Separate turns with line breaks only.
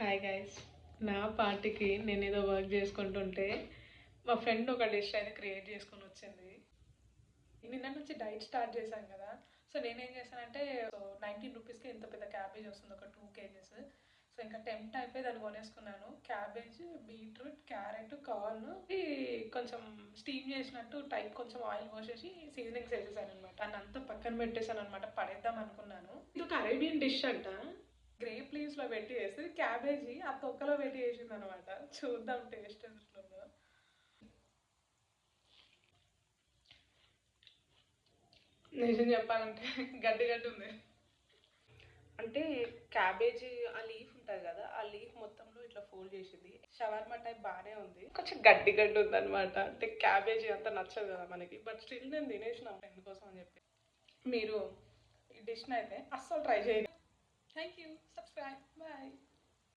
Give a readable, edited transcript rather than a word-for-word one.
Hi guys. నా పార్టీకి నేను ఏదో వర్క్ చేసుకుంటుంటే మా ఫ్రెండ్ ఒక డిష్ అయితే క్రియేట్ చేసుకొని వచ్చింది. నిన్న నుంచి డైట్ స్టార్ట్ చేశాను కదా. సో నేనేం చేశానంటే 19 రూపీస్కి ఇంత పెద్ద క్యాబేజ్ వస్తుంది, ఒక 2 kgs. సో ఇంకా టెంప్ట్ అయిపోయి దాన్ని కొనేసుకున్నాను. క్యాబేజ్, బీట్రూట్, క్యారెట్, కార్న్ కొంచెం స్టీమ్ చేసినట్టు టైప్ కొంచెం ఆయిల్ పోసేసి సీజనింగ్స్ వేసేసాను అనమాట. దాన్ని అంతా పక్కన పెట్టేశాను అనమాట, పడేద్దాం అనుకున్నాను. ఇది ఒక అరేబియన్ డిష్ అంట. గ్రేప్ లీవ్స్లో పెట్టి వేసి క్యాబేజీ ఆ తొక్కలో పెట్టి వేసింది అనమాట. చూద్దాం టేస్ట్ ఎట్లుందో. నిజం చెప్పాలంటే గడ్డి గడ్డి ఉంది. అంటే క్యాబేజీ ఆ లీఫ్ ఉంటుంది కదా, ఆ లీఫ్ మొత్తంలో ఇట్లా ఫోల్డ్ చేసింది. షవర్మా టైప్ బాగానే ఉంది, కొంచెం గడ్డి గడ్డి ఉంది అనమాట. అంటే క్యాబేజీ అంత నచ్చదు కదా మనకి, బట్ స్టిల్ నేను తినేసిన ఫ్రెండ్ కోసం అని చెప్పి. మీరు ఈ డిష్ని అయితే అస్సలు ట్రై చేయండి. Thank you. సబ్స్క్రైబ్. బాయ్.